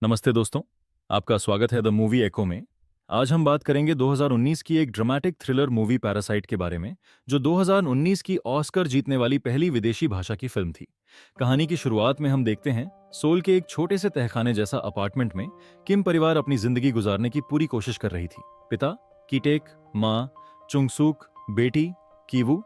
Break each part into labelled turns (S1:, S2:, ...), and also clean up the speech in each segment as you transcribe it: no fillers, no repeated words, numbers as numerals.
S1: नमस्ते दोस्तों, आपका स्वागत है द मूवी एको में। आज हम बात करेंगे 2019 की एक ड्रामेटिक थ्रिलर मूवी पैरासाइट के बारे में, जो 2019 की ऑस्कर जीतने वाली पहली विदेशी भाषा की फिल्म थी। कहानी की शुरुआत में हम देखते हैं सोल के एक छोटे से तहखाने जैसा अपार्टमेंट में किम परिवार अपनी जिंदगी गुजारने की पूरी कोशिश कर रही थी। पिता कीटेक, माँ चुंगसूक, बेटी कीवू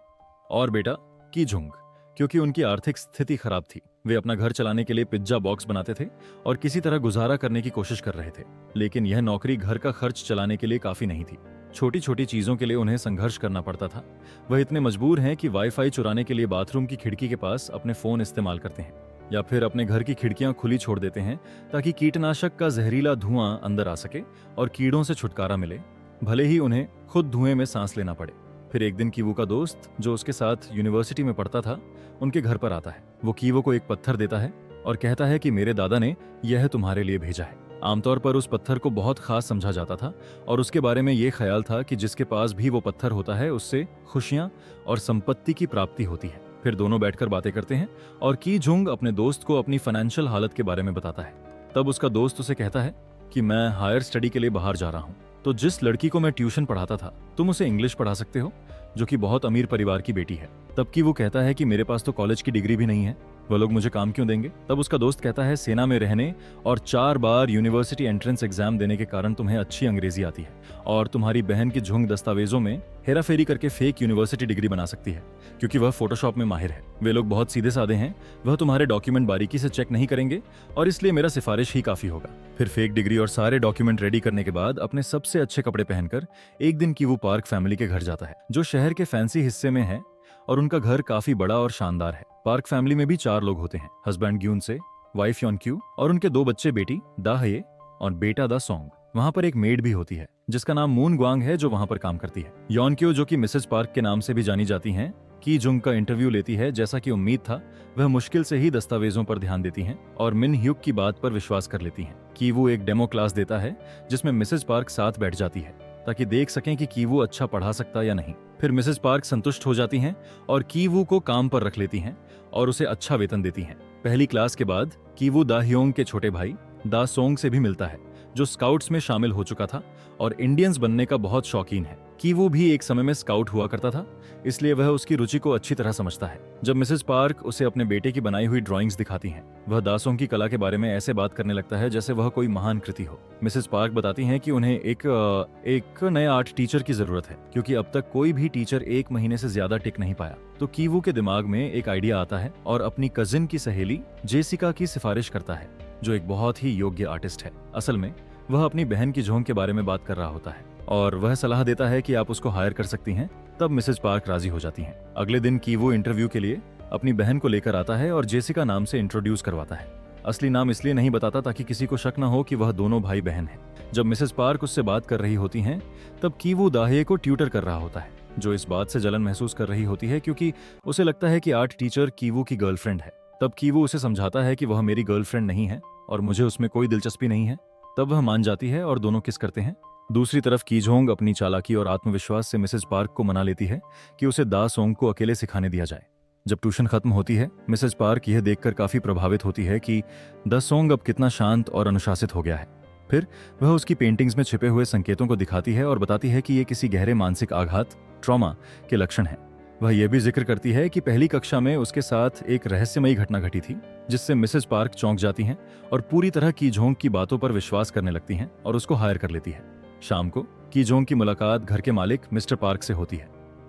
S1: और बेटा कीजुंग। क्योंकि उनकी आर्थिक स्थिति खराब थी, वे अपना घर चलाने के लिए पिज्जा बॉक्स बनाते थे और किसी तरह गुजारा करने की कोशिश कर रहे थे। लेकिन यह नौकरी घर का खर्च चलाने के लिए काफी नहीं थी। छोटी छोटी चीजों के लिए उन्हें संघर्ष करना पड़ता था। वह इतने मजबूर हैं कि वाईफाई चुराने के लिए बाथरूम की खिड़की के पास अपने फोन इस्तेमाल करते हैं, या फिर अपने घर की खिड़कियां खुली छोड़ देते हैं ताकि कीटनाशक का जहरीला धुआं अंदर आ सके और कीड़ों से छुटकारा मिले, भले ही उन्हें खुद धुएं में सांस लेना पड़े। फिर एक दिन कीवू का दोस्त, जो उसके साथ यूनिवर्सिटी में पढ़ता था, उनके घर पर आता है। वो कीवू को एक पत्थर देता है और कहता है कि मेरे दादा ने यह तुम्हारे लिए भेजा है। आमतौर पर उस पत्थर को बहुत खास समझा जाता था और उसके बारे में ये ख्याल था कि जिसके पास भी वो पत्थर होता है उससे खुशियां और संपत्ति की प्राप्ति होती है। फिर दोनों बैठकर बातें करते हैं और की जुंग अपने दोस्त को अपनी फाइनेंशियल हालत के बारे में बताता है। तब उसका दोस्त उसे कहता है कि मैं हायर स्टडी के लिए बाहर जा रहा हूँ, तो जिस लड़की को मैं ट्यूशन पढ़ाता था तुम उसे इंग्लिश पढ़ा सकते हो, जो कि बहुत अमीर परिवार की बेटी है। तब की वो कहता है कि मेरे पास तो कॉलेज की डिग्री भी नहीं है, वो लोग मुझे काम क्यों देंगे। तब उसका दोस्त कहता है सेना में रहने और 4 बार यूनिवर्सिटी एंट्रेंस एग्जाम देने के कारण तुम्हें अच्छी अंग्रेजी आती है और तुम्हारी बहन की झुंग दस्तावेजों में हेराफेरी करके फेक यूनिवर्सिटी डिग्री बना सकती है, क्योंकि वह फोटोशॉप में माहिर है। वे लोग बहुत सीधे साधे हैं, वह तुम्हारे डॉक्यूमेंट बारीकी से चेक नहीं करेंगे और इसलिए मेरा सिफारिश ही काफी होगा। फिर फेक डिग्री और सारे डॉक्यूमेंट रेडी करने के बाद अपने सबसे अच्छे कपड़े पहनकर एक दिन की वो पार्क फैमिली के घर जाता है, जो शहर के फैंसी हिस्से में है और उनका घर काफी बड़ा और शानदार है। पार्क फैमिली में भी 4 लोग होते हैं, हस्बैंड ग्यून से, वाइफ योनक्यू और उनके 2 बच्चे, बेटी दाहये और बेटा दा सोंग। वहाँ पर एक मेड भी होती है जिसका नाम मून ग्वांग है, जो वहाँ पर काम करती है। योनक्यू, जो कि मिसेस पार्क के नाम से भी जानी जाती हैं, की जुंग का इंटरव्यू लेती है। जैसा कि उम्मीद था, वह मुश्किल से ही दस्तावेजों पर ध्यान देती हैं और मिन ह्यूक की बात पर विश्वास कर लेती हैं। कीवू एक डेमो क्लास देता है जिसमें मिसेस पार्क साथ बैठ जाती है ताकि देख सकें कि कीवू अच्छा पढ़ा सकता या नहीं। फिर मिसेस पार्क संतुष्ट हो जाती हैं और कीवू को काम पर रख लेती हैं और उसे अच्छा वेतन देती हैं। पहली क्लास के बाद कीवू दाह्योंग के छोटे भाई दा सोंग से भी मिलता है, जो स्काउट्स में शामिल हो चुका था और इंडियंस बनने का बहुत शौकीन है। कीवू भी एक समय में स्काउट हुआ करता था, इसलिए वह उसकी रुचि को अच्छी तरह समझता है। जब मिसेस पार्क उसे अपने बेटे की बनाई हुई ड्राइंग्स दिखाती हैं, वह दासों की कला के बारे में ऐसे बात करने लगता है जैसे वह कोई महान कृति हो। मिसेस पार्क बताती हैं कि उन्हें एक नए आर्ट टीचर की जरूरत है, क्योंकि अब तक कोई भी टीचर 1 महीने से ज्यादा टिक नहीं पाया। तो कीवू के दिमाग में एक आइडिया आता है और अपनी कजिन की सहेली जेसिका की सिफारिश करता है, जो एक बहुत ही योग्य आर्टिस्ट है। असल में वह अपनी बहन की झोंक के बारे में बात कर रहा होता है और वह सलाह देता है कि आप उसको हायर कर सकती हैं। तब मिसेस पार्क राजी हो जाती हैं। अगले दिन कीवू इंटरव्यू के लिए अपनी बहन को लेकर आता है और जेसिका नाम से इंट्रोड्यूस करवाता है। असली नाम इसलिए नहीं बताता ताकि किसी को शक न हो कि वह दोनों भाई बहन हैं। जब मिसेस पार्क उससे बात कर रही होती हैं, तब कीवू दाह्ये को ट्यूटर कर रहा होता है, जो इस बात से जलन महसूस कर रही होती है क्योंकि उसे लगता है कि आर्ट टीचर कीवू की गर्लफ्रेंड है। तब कीवू उसे समझाता है कि वह मेरी गर्लफ्रेंड नहीं है और मुझे उसमें कोई दिलचस्पी नहीं है। तब वह मान जाती है और दोनों किस करते हैं। दूसरी तरफ कीझोंग अपनी चालाकी और आत्मविश्वास से मिसेस पार्क को मना लेती है कि उसे दा सोंग को अकेले सिखाने दिया जाए। जब ट्यूशन खत्म होती है, मिसेस पार्क यह देखकर काफी प्रभावित होती है कि दा सोंग अब कितना शांत और अनुशासित हो गया है। फिर वह उसकी पेंटिंग्स में छिपे हुए संकेतों को दिखाती है और बताती है कि ये किसी गहरे मानसिक आघात, ट्रॉमा के लक्षण हैं। वह यह भी जिक्र करती है कि पहली कक्षा में उसके साथ एक रहस्यमयी घटना घटी थी, जिससे मिसेस पार्क चौंक जाती हैं और पूरी तरह कीझोंग की बातों पर विश्वास करने लगती हैं और उसको हायर कर लेती है। शाम को कीजोंग की मुलाकात घर के मालिक मिस्टर पार्क से होती है।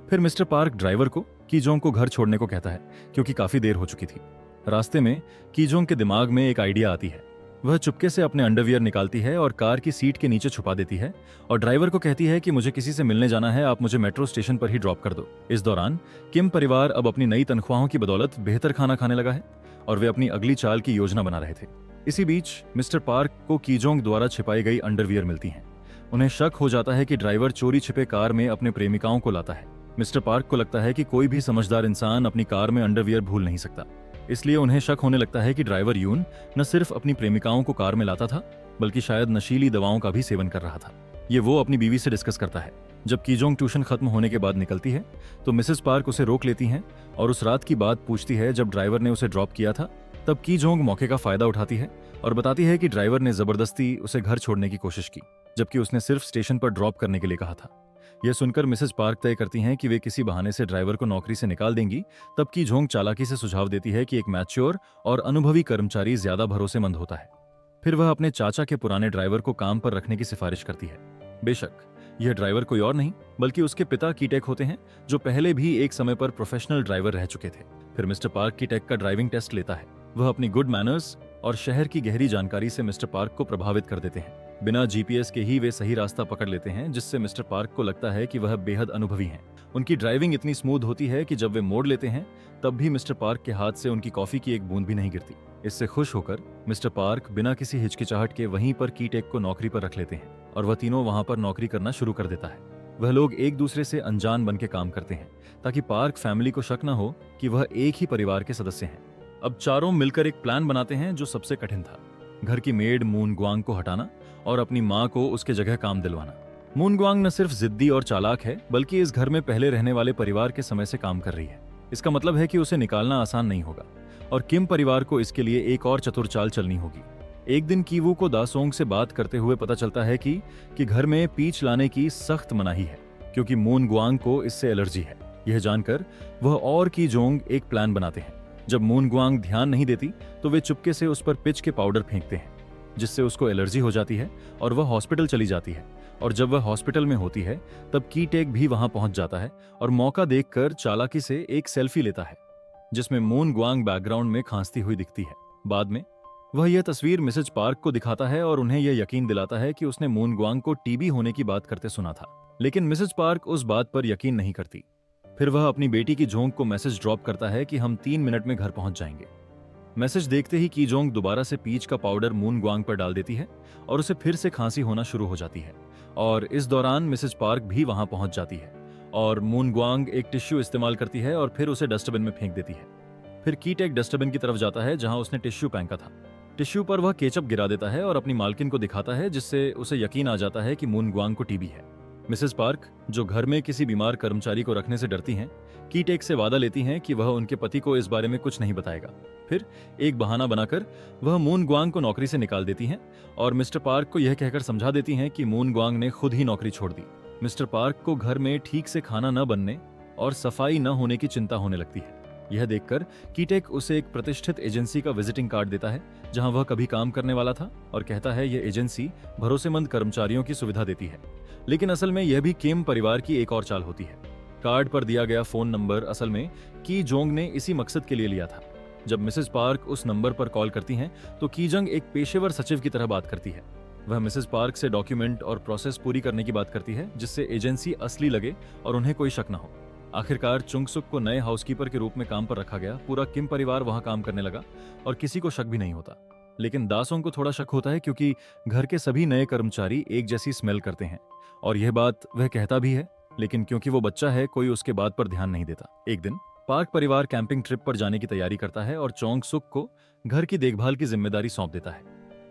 S1: फिर मिस्टर पार्क ड्राइवर को कीजोंग को घर छोड़ने को कहता है, क्योंकि काफी देर हो चुकी थी। रास्ते में कीजोंग के दिमाग में एक आइडिया आती है। वह चुपके से अपने अंडरवियर निकालती है और कार की सीट के नीचे छुपा देती है और ड्राइवर को कहती है कि मुझे किसी से मिलने जाना है, आप मुझे मेट्रो स्टेशन पर ही ड्रॉप कर दो। इस दौरान किम परिवार अब अपनी नई तनख्वाहों की बदौलत बेहतर खाना खाने लगा है और वे अपनी अगली चाल की योजना बना रहे थे। इसी बीच मिस्टर पार्क को कीजोंग द्वारा छिपाई गई अंडरवियर मिलती हैं। उन्हें शक हो जाता है कि ड्राइवर चोरी छिपे कार में अपने प्रेमिकाओं को लाता है। मिस्टर पार्क को लगता है कि कोई भी समझदार इंसान अपनी कार में अंडरवियर भूल नहीं सकता, इसलिए उन्हें शक होने लगता है कि ड्राइवर यून न सिर्फ अपनी प्रेमिकाओं को कार में लाता था, बल्कि शायद नशीली दवाओं का भी सेवन कर रहा था। ये वो अपनी बीवी से डिस्कस करता है। जब कीजोंग ट्यूशन खत्म होने के बाद निकलती है, तो मिसेस पार्क उसे रोक लेती हैं और उस रात की बात पूछती है जब ड्राइवर ने उसे ड्रॉप किया था तब की जोंग मौके का फायदा उठाती है और बताती है कि ड्राइवर ने जबरदस्ती उसे घर छोड़ने की कोशिश की, जबकि उसने सिर्फ स्टेशन पर ड्रॉप करने के लिए कहा था। यह सुनकर मिसेज पार्क तय करती हैं कि वे किसी बहाने से ड्राइवर को नौकरी से निकाल देंगी। तब की जोंग चालाकी से सुझाव देती है कि एक मैच्योर और अनुभवी कर्मचारी ज्यादा भरोसेमंद होता है। फिर वह अपने चाचा के पुराने ड्राइवर को काम पर रखने की सिफारिश करती है। बेशक यह ड्राइवर कोई और नहीं बल्कि उसके पिता कीटेक होते हैं, जो पहले भी एक समय पर प्रोफेशनल ड्राइवर रह चुके थे। फिर मिस्टर पार्क कीटेक का ड्राइविंग टेस्ट लेता है। वह अपनी गुड मैनर्स और शहर की गहरी जानकारी से मिस्टर पार्क को प्रभावित कर देते हैं। बिना जीपीएस के ही वे सही रास्ता पकड़ लेते हैं, जिससे मिस्टर पार्क को लगता है कि वह बेहद अनुभवी हैं। उनकी ड्राइविंग इतनी स्मूथ होती है कि जब वे मोड़ लेते हैं तब भी मिस्टर पार्क के हाथ से उनकी कॉफी की एक बूंद भी नहीं गिरती। इससे खुश होकर मिस्टर पार्क बिना किसी हिचकिचाहट के वहीं पर कीटेक को नौकरी पर रख लेते हैं और वह तीनों वहां पर नौकरी करना शुरू कर देता है। वह लोग एक दूसरे से अनजान बन के काम करते हैं ताकि पार्क फैमिली को शक न हो कि वह एक ही परिवार के सदस्य हैं। अब चारों मिलकर एक प्लान बनाते हैं जो सबसे कठिन था, घर की मेड मून ग्वांग को हटाना और अपनी माँ को उसके जगह काम दिलवाना। मून ग्वांग न सिर्फ जिद्दी और चालाक है बल्कि इस घर में पहले रहने वाले परिवार के समय से काम कर रही है। इसका मतलब है कि उसे निकालना आसान नहीं होगा और किम परिवार को इसके लिए एक और चतुर चाल चलनी होगी। एक दिन कीवू को दासोंग से बात करते हुए पता चलता है कि घर में पीच लाने की सख्त मनाही है क्योंकि मून ग्वांग को इससे एलर्जी है। यह जानकर वह और की जोंग एक प्लान बनाते हैं। जब मून ग्वांग ध्यान नहीं देती तो वे चुपके से उस पर पिच के पाउडर फेंकते हैं, जिससे उसको एलर्जी हो जाती है और वह हॉस्पिटल चली जाती है। और जब वह हॉस्पिटल में होती है तब कीटेक भी वहां पहुंच जाता है और मौका देखकर चालाकी से एक सेल्फी लेता है जिसमें मून ग्वांग बैकग्राउंड में खांसती हुई दिखती है। बाद में वह यह तस्वीर मिसेज पार्क को दिखाता है और उन्हें यह यकीन दिलाता है कि उसने मून ग्वांग को टीबी होने की बात करते सुना था, लेकिन मिसेज पार्क उस बात पर यकीन नहीं करती। फिर वह अपनी बेटी की जोंग को मैसेज ड्रॉप करता है कि हम 3 मिनट में घर पहुंच जाएंगे। मैसेज देखते ही की जोंग दोबारा से पीच का पाउडर मून ग्वांग पर डाल देती है और उसे फिर से खांसी होना शुरू हो जाती है। और इस दौरान मिसेज पार्क भी वहां पहुंच जाती है और मून ग्वांग एक टिश्यू इस्तेमाल करती है और फिर उसे डस्टबिन में फेंक देती है। फिर कीटेक डस्टबिन की तरफ जाता है जहां उसने टिश्यू फेंका था। टिश्यू पर वह केचप गिरा देता है और अपनी मालकिन को दिखाता है, जिससे उसे यकीन आ जाता है कि मून ग्वांग को टीबी है। मिसेज पार्क, जो घर में किसी बीमार कर्मचारी को रखने से डरती हैं, कीटेक से वादा लेती हैं कि वह उनके पति को इस बारे में कुछ नहीं बताएगा। फिर एक बहाना बनाकर वह मून ग्वांग को नौकरी से निकाल देती हैं और मिस्टर पार्क को यह कहकर समझा देती हैं कि मून ग्वांग ने खुद ही नौकरी छोड़ दी। मिस्टर पार्क को घर में ठीक से खाना न बनने और सफाई न होने की चिंता होने लगती है। यह देखकर कीटेक उसे एक प्रतिष्ठित एजेंसी का विजिटिंग कार्ड देता है जहां वह कभी काम करने वाला था और कहता है यह एजेंसी भरोसेमंद कर्मचारियों की सुविधा देती है। लेकिन असल में यह भी किम परिवार की एक और चाल होती है। कार्ड पर दिया गया फोन नंबर असल में की जोंग ने इसी मकसद के लिए लिया था। जब मिसेज पार्क उस नंबर पर कॉल करती हैं तो कीजंग एक पेशेवर सचिव की तरह बात करती है। वह मिसेज पार्क से डॉक्यूमेंट और प्रोसेस पूरी करने की बात करती है जिससे एजेंसी असली लगे और उन्हें कोई शक न हो। आखिरकार चुंगसुक को नए हाउसकीपर के रूप में काम पर रखा गया। पूरा किम परिवार वहां काम करने लगा और किसी को शक भी नहीं होता। लेकिन दासोंग को थोड़ा शक होता है क्योंकि घर के सभी नए कर्मचारी एक जैसी स्मेल करते हैं और यह बात वह कहता भी है, लेकिन क्योंकि वो बच्चा है कोई उसके बात पर ध्यान नहीं देता। एक दिन पार्क परिवार कैंपिंग ट्रिप पर जाने की तैयारी करता है और चोंगसुक को घर की देखभाल की जिम्मेदारी सौंप देता है।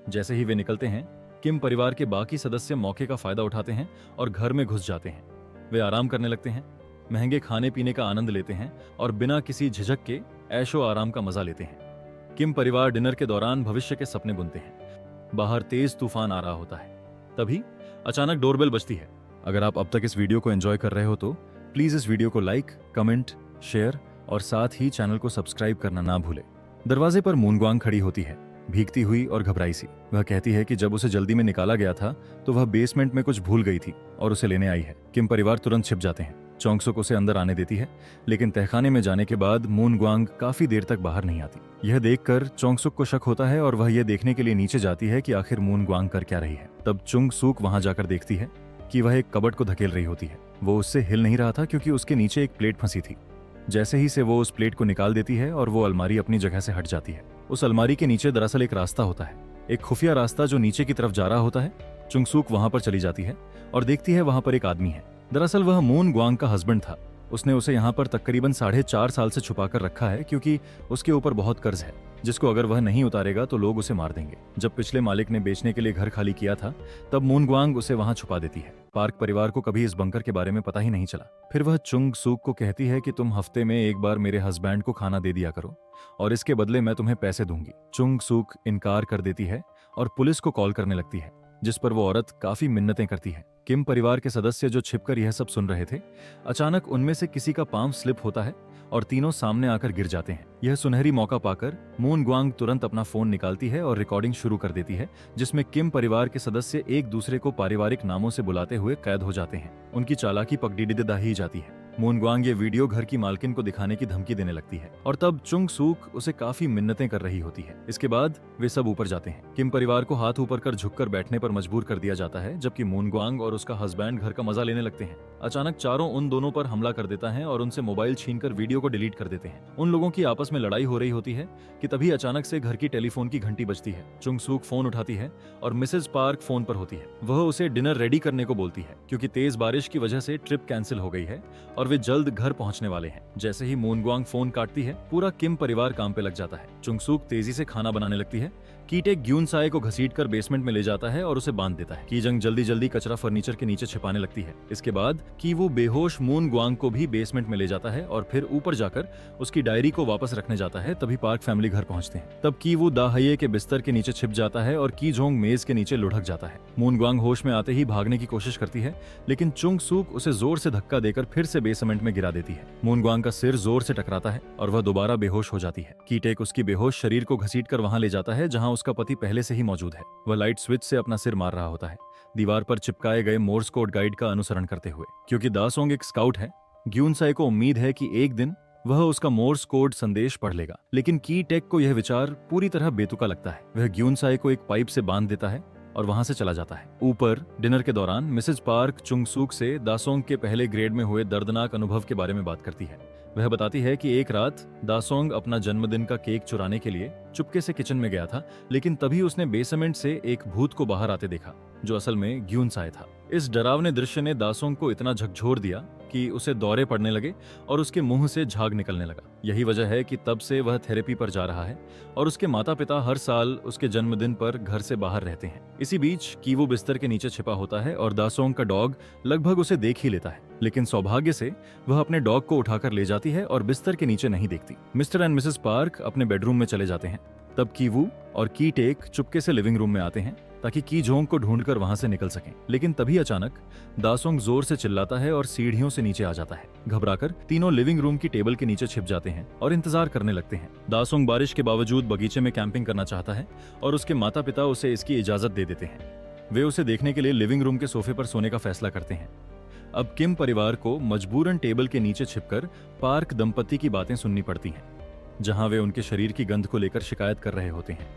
S1: जैसे ही वे निकलते हैं, किम परिवार के बाकी सदस्य मौके का फायदा उठाते हैं और घर में घुस जाते हैं। वे आराम करने लगते हैं, महंगे खाने पीने का आनंद लेते हैं और बिना किसी झिझक के ऐशो आराम का मजा लेते हैं। किम परिवार डिनर के दौरान भविष्य के सपने बुनते हैं। बाहर तेज तूफान आ रहा होता है। तभी अचानक डोरबेल बजती है। अगर आप अब तक इस वीडियो को एंजॉय कर रहे हो तो प्लीज इस वीडियो को लाइक, कमेंट, शेयर और साथ ही चैनल को सब्सक्राइब करना ना भूले। दरवाजे पर मून ग्वांग खड़ी होती है, भीगती हुई और घबराई सी। वह कहती है कि जब उसे जल्दी में निकाला गया था तो वह बेसमेंट में कुछ भूल गई थी और उसे लेने आई है। किम परिवार तुरंत छिप जाते हैं। चोंगसुक उसे अंदर आने देती है, लेकिन तहखाने में जाने के बाद मून ग्वांग काफी देर तक बाहर नहीं आती। यह देखकर चोंगसुक को शक होता है और वह यह देखने के लिए नीचे जाती है कि आखिर मून ग्वांग कर क्या रही है। तब चुंगसुक वहां जाकर देखती है कि वह एक कबर्ड को धकेल रही होती है। वो उससे हिल नहीं रहा था क्योंकि उसके नीचे एक प्लेट फंसी थी। जैसे ही से वो उस प्लेट को निकाल देती है और वो अलमारी अपनी जगह से हट जाती है। उस अलमारी के नीचे दरअसल एक रास्ता होता है, एक खुफिया रास्ता जो नीचे की तरफ जा रहा होता है। चुंगसुक वहां पर चली जाती है और देखती है वहां पर एक आदमी है। दरअसल वह मून ग्वांग का हस्बैंड था। उसने उसे यहाँ पर तकरीबन 4.5 साल से छुपा कर रखा है क्योंकि उसके ऊपर बहुत कर्ज है। जिसको अगर वह नहीं उतारेगा तो लोग उसे मार देंगे। जब पिछले मालिक ने बेचने के लिए घर खाली किया था, तब मून ग्वांग उसे वहां छुपा देती है। पार्क परिवार को कभी इस बंकर के बारे में पता ही नहीं चला। फिर वह चुंग सूक को कहती है कि तुम हफ्ते में एक बार मेरे हस्बैंड को खाना दे दिया करो और इसके बदले मैं तुम्हें पैसे दूंगी। चुंग सूक इनकार कर देती है और पुलिस को कॉल करने लगती है, जिस पर वो औरत काफी मिन्नतें करती है। किम परिवार के सदस्य जो छिपकर यह सब सुन रहे थे, अचानक उनमें से किसी का पांव स्लिप होता है और तीनों सामने आकर गिर जाते हैं। यह सुनहरी मौका पाकर मून ग्वांग तुरंत अपना फोन निकालती है और रिकॉर्डिंग शुरू कर देती है, जिसमें किम परिवार के सदस्य एक दूसरे को पारिवारिक नामों से बुलाते हुए कैद हो जाते हैं। उनकी चालाकी पकड़ी ही जाती है। मून ग्वांग ये वीडियो घर की मालकिन को दिखाने की धमकी देने लगती है और तब चुंग सूक उसे काफी मिन्नतें कर रही होती है। इसके बाद वे सब ऊपर जाते हैं। किम परिवार को हाथ ऊपर कर झुककर बैठने पर मजबूर कर दिया जाता है, जबकि मून ग्वांग और उसका हस्बैंड घर का मजा लेने लगते हैं। अचानक चारों उन दोनों पर हमला कर देता है और उनसे मोबाइल छीनकर वीडियो को डिलीट कर देते हैं। उन लोगों की आपस में लड़ाई हो रही होती है कि तभी अचानक से घर की टेलीफोन की घंटी बजती है। चुंग सूक फोन उठाती है और मिसेज पार्क फोन पर होती है। वह उसे डिनर रेडी करने को बोलती है, क्योंकि तेज बारिश की वजह से ट्रिप कैंसिल हो गई है और वे जल्द घर पहुंचने वाले हैं। जैसे ही मून ग्वांग फोन काटती है, पूरा किम परिवार काम पे लग जाता है। चुंग सूक तेजी से खाना बनाने लगती है। कीटेक ग्यून साए को घसीटकर बेसमेंट में ले जाता है और उसे बांध देता है। कीजंग जल्दी जल्दी कचरा फर्नीचर के नीचे छिपाने लगती है। इसके बाद की वो बेहोश मून ग्वांग को भी बेसमेंट में ले जाता है और फिर ऊपर जाकर उसकी डायरी को वापस रखने जाता है। तभी पार्क फैमिली घर पहुंचते हैं। तब की वो दाहये के बिस्तर के नीचे छिप जाता है और की जोंग मेज के नीचे लुढ़क जाता है। मून ग्वांग होश में आते ही भागने की कोशिश करती है, लेकिन चुंग सूक उसे जोर से धक्का देकर फिर से बेसमेंट में गिरा देती है। मून ग्वांग का सिर जोर से टकराता है और वह दोबारा बेहोश हो जाती है। कीटेक उसकी बेहोश शरीर को घसीटकर वहां ले जाता है जहां उसका पति पहले से ही मौजूद है। वह लाइट स्विच से अपना सिर मार रहा होता है, दीवार पर चिपकाए गए मोर्स कोड गाइड का अनुसरण करते हुए। क्योंकि दासोंग एक स्काउट है, ग्यूनसाई को उम्मीद है कि एक दिन वह उसका मोर्स कोड संदेश पढ़ लेगा, लेकिन की टेक को यह विचार पूरी तरह बेतुका लगता है। वह ग्यूनसाई को एक पाइप से बांध देता है और वहां से चला जाता है। ऊपर डिनर के दौरान मिसेज पार्क चुंग सूक से दासोंग के पहले ग्रेड में हुए दर्दनाक अनुभव के बारे में बात करती है। वह बताती है कि एक रात दासोंग अपना जन्मदिन का केक चुराने के लिए चुपके से किचन में गया था, लेकिन तभी उसने बेसमेंट से एक भूत को बाहर आते देखा, जो असल में ग्यूनसाई था। इस डरावने दृश्य ने दासोंग को इतना झकझोर दिया कि उसे दौरे पड़ने लगे और उसके मुंह से झाग निकलने लगा। यही वजह है कि तब से वह थेरेपी पर जा रहा है और उसके माता पिता हर साल उसके जन्मदिन पर घर से बाहर रहते हैं। इसी बीच कीवू बिस्तर के नीचे छिपा होता है और दासोंग का डॉग लगभग उसे देख ही लेता है, लेकिन सौभाग्य से वह अपने डॉग को उठाकर ले जाती है और बिस्तर के नीचे नहीं देखती। मिस्टर एंड मिसेस पार्क अपने बेडरूम में चले जाते हैं। तब कीवू और की टेक चुपके से लिविंग रूम में आते हैं ताकि की जोंग को ढूंढकर वहां से निकल सकें। लेकिन तभी अचानक दासोंग जोर से चिल्लाता है और सीढ़ियों से नीचे आ जाता है। घबराकर तीनों लिविंग रूम की टेबल के नीचे छिप जाते हैं और इंतजार करने लगते हैं। दासोंग बारिश के बावजूद बगीचे में कैंपिंग करना चाहता है और उसके माता पिता उसे इसकी इजाजत दे देते हैं। वे उसे देखने के लिए लिविंग रूम के सोफे पर सोने का फैसला करते हैं। अब किम परिवार को मजबूरन टेबल के नीचे छिपकर पार्क दंपति की बातें सुननी पड़ती हैं, जहां वे उनके शरीर की गंध को लेकर शिकायत कर रहे होते हैं।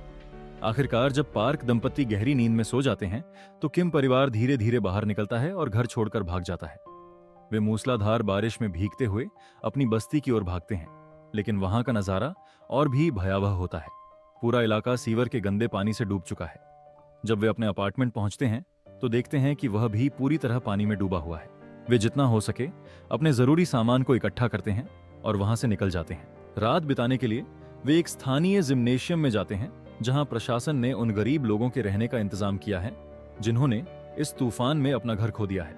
S1: आखिरकार जब पार्क दंपति गहरी नींद में सो जाते हैं तो किम परिवार धीरे धीरे बाहर निकलता है और घर छोड़कर भाग जाता है। वे मूसलाधार बारिश में भीगते हुए अपनी बस्ती की ओर भागते हैं, लेकिन वहां का नजारा और भी भयावह होता है। पूरा इलाका सीवर के गंदे पानी से डूब चुका है। जब वे अपने अपार्टमेंट पहुंचते हैं तो देखते हैं कि वह भी पूरी तरह पानी में डूबा हुआ है। वे जितना हो सके अपने जरूरी सामान को इकट्ठा करते हैं और वहां से निकल जाते हैं। रात बिताने के लिए वे एक स्थानीय जिम्नेशियम में जाते हैं, जहां प्रशासन ने उन गरीब लोगों के रहने का इंतजाम किया है जिन्होंने इस तूफान में अपना घर खो दिया है।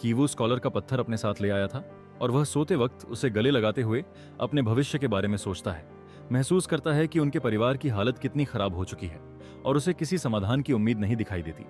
S1: कीवू स्कॉलर का पत्थर अपने साथ ले आया था और वह सोते वक्त उसे गले लगाते हुए अपने भविष्य के बारे में सोचता है। महसूस करता है कि उनके परिवार की हालत कितनी खराब हो चुकी है और उसे किसी समाधान की उम्मीद नहीं दिखाई देती।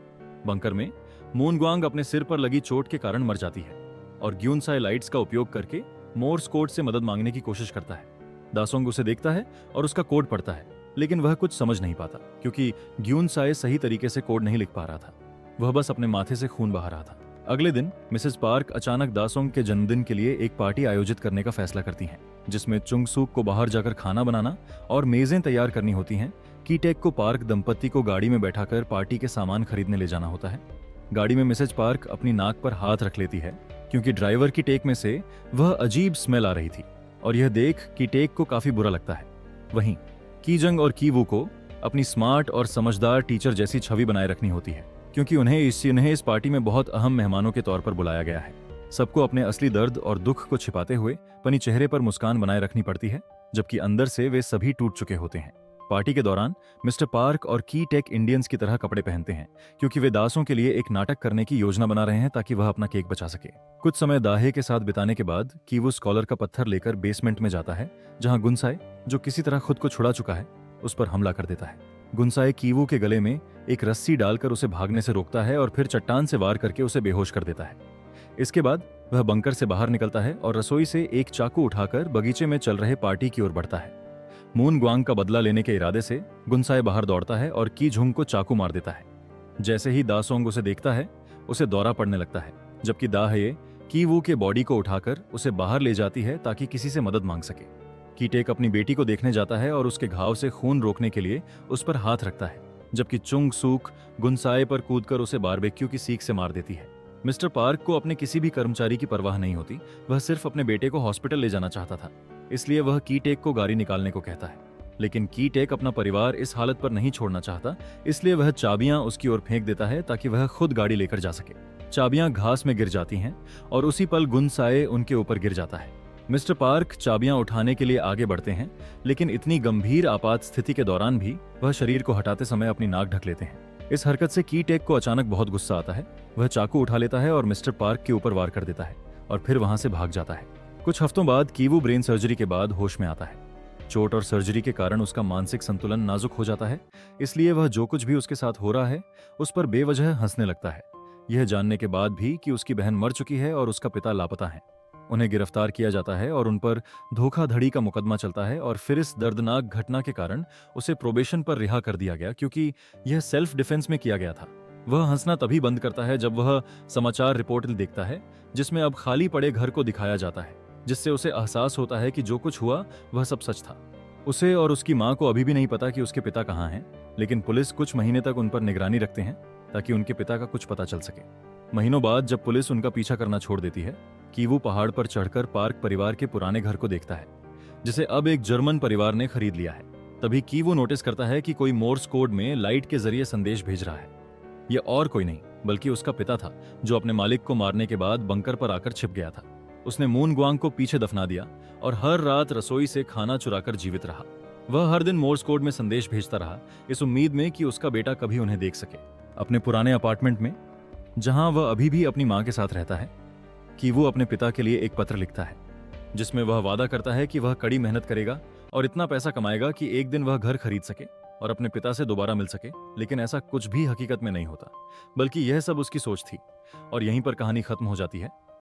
S1: बंकर में मून ग्वांग अपने सिर पर लगी चोट के कारण मर जाती है और ग्यूनसाई लाइट्स का उपयोग करके मोर्स कोड से मदद मांगने की कोशिश करता है। दासोंग उसे देखता है और उसका कोड पढ़ता है, लेकिन वह कुछ समझ नहीं पाता क्योंकि ग्यूनसाई सही तरीके से कोड नहीं लिख पा रहा था। वह बस अपने माथे से खून बहा रहा था। अगले दिन मिसेस पार्क अचानक दासोंग के जन्मदिन के लिए एक पार्टी आयोजित करने का फैसला करती हैं, जिसमें चुंग सूक को बाहर जाकर खाना बनाना और मेजें तैयार करनी होती हैं। कीटेक को पार्क दंपति को गाड़ी में बैठाकर पार्टी के सामान खरीदने ले जाना होता है। गाड़ी में मिसेज पार्क अपनी नाक पर हाथ रख लेती है क्योंकि ड्राइवर की टेक में से वह अजीब स्मेल आ रही थी और यह देख कि टेक को काफी बुरा लगता है। वहीं कीजंग और कीवू को अपनी स्मार्ट और समझदार टीचर जैसी छवि बनाए रखनी होती है क्योंकि उन्हें इस पार्टी में बहुत अहम मेहमानों के तौर पर बुलाया गया है। सबको अपने असली दर्द और दुख को छिपाते हुए अपनी चेहरे पर मुस्कान बनाए रखनी पड़ती है, जबकि अंदर से वे सभी टूट चुके होते हैं। पार्टी के दौरान मिस्टर पार्क और की टेक इंडियंस की तरह कपड़े पहनते हैं क्योंकि वे दासों के लिए एक नाटक करने की योजना बना रहे हैं ताकि वह अपना केक बचा सके। कुछ समय दाहे के साथ बिताने के बाद कीवू स्कॉलर का पत्थर लेकर बेसमेंट में जाता है, जहां गुनसाई, जो किसी तरह खुद को छुड़ा चुका है, उस पर हमला कर देता है। गुनसाई कीवू के गले में एक रस्सी डालकर उसे भागने से रोकता है और फिर चट्टान से वार करके उसे बेहोश कर देता है। इसके बाद वह बंकर से बाहर निकलता है और रसोई से एक चाकू उठाकर बगीचे में चल रहे पार्टी की ओर बढ़ता है। मून ग्वांग का बदला लेने के इरादे से गुनसाई बाहर दौड़ता है और की झुंग को चाकू मार देता है। जैसे ही दासोंग उसे देखता है, उसे दौरा पड़ने लगता है, जबकि दाहे की वू के बॉडी को उठाकर उसे बाहर ले जाती है ताकि किसी से मदद मांग सके। कीटेक अपनी बेटी को देखने जाता है और उसके घाव से खून रोकने के लिए उस पर हाथ रखता है, जबकि चुंग सूक गुनसाई पर कूदकर उसे बारबेक्यू की सीख से मार देती है। मिस्टर पार्क को अपने किसी भी कर्मचारी की परवाह नहीं होती, वह सिर्फ अपने बेटे को हॉस्पिटल ले जाना चाहता था, इसलिए वह कीटेक को गाड़ी निकालने को कहता है। लेकिन कीटेक अपना परिवार इस हालत पर नहीं छोड़ना चाहता, इसलिए वह चाबियां उसकी ओर फेंक देता है ताकि वह खुद गाड़ी लेकर जा सके। चाबियां घास में गिर जाती हैं और उसी पल गुनसाई उनके ऊपर गिर जाता है। मिस्टर पार्क चाबियां उठाने के लिए आगे बढ़ते हैं, लेकिन इतनी गंभीर आपात स्थिति के दौरान भी वह शरीर को हटाते समय अपनी नाक ढक लेते हैं। इस हरकत से कीटेक को अचानक बहुत गुस्सा आता है। वह चाकू उठा लेता है और मिस्टर पार्क के ऊपर वार कर देता है और फिर वहां से भाग जाता है। कुछ हफ्तों बाद कीवू ब्रेन सर्जरी के बाद होश में आता है। चोट और सर्जरी के कारण उसका मानसिक संतुलन नाजुक हो जाता है, इसलिए वह जो कुछ भी उसके साथ हो रहा है उस पर बेवजह हंसने लगता है, यह जानने के बाद भी कि उसकी बहन मर चुकी है और उसका पिता लापता है। उन्हें गिरफ्तार किया जाता है और उन पर धोखाधड़ी का मुकदमा चलता है और फिर इस दर्दनाक घटना के कारण उसे प्रोबेशन पर रिहा कर दिया गया क्योंकि यह सेल्फ डिफेंस में किया गया था। वह हंसना तभी बंद करता है जब वह समाचार रिपोर्ट देखता है जिसमें अब खाली पड़े घर को दिखाया जाता है, जिससे उसे एहसास होता है कि जो कुछ हुआ वह सब सच था। उसे और उसकी मां को अभी भी नहीं पता कि उसके पिता कहाँ हैं, लेकिन पुलिस कुछ महीने तक उन पर निगरानी रखते हैं ताकि उनके पिता का कुछ पता चल सके। महीनों बाद जब पुलिस उनका पीछा करना छोड़ देती है, कीवू पहाड़ पर चढ़कर पार्क परिवार के पुराने घर को देखता है, जिसे अब एक जर्मन परिवार ने खरीद लिया है। तभी कीवू नोटिस करता है कि कोई मोर्स कोड में लाइट के जरिए संदेश भेज रहा है। यह और कोई नहीं बल्कि उसका पिता था, जो अपने मालिक को मारने के बाद बंकर पर आकर छिप गया था। उसने मून ग्वांग को पीछे दफना दिया और हर रात रसोई से खाना चुराकर जीवित रहा। वह हर दिन मोर्स कोड में संदेश भेजता रहा, इस उम्मीद में कि उसका बेटा कभी उन्हें देख सके। अपने पुराने अपार्टमेंट में, जहां वह अभी भी अपनी मां के साथ रहता है, कीवू अपने पिता के लिए एक पत्र लिखता है, जिसमें वह वादा करता है कि वह कड़ी मेहनत करेगा और इतना पैसा कमाएगा कि एक दिन वह घर खरीद सके और अपने पिता से दोबारा मिल सके। लेकिन ऐसा कुछ भी हकीकत में नहीं होता, बल्कि यह सब उसकी सोच थी। और यहीं पर कहानी खत्म हो जाती है।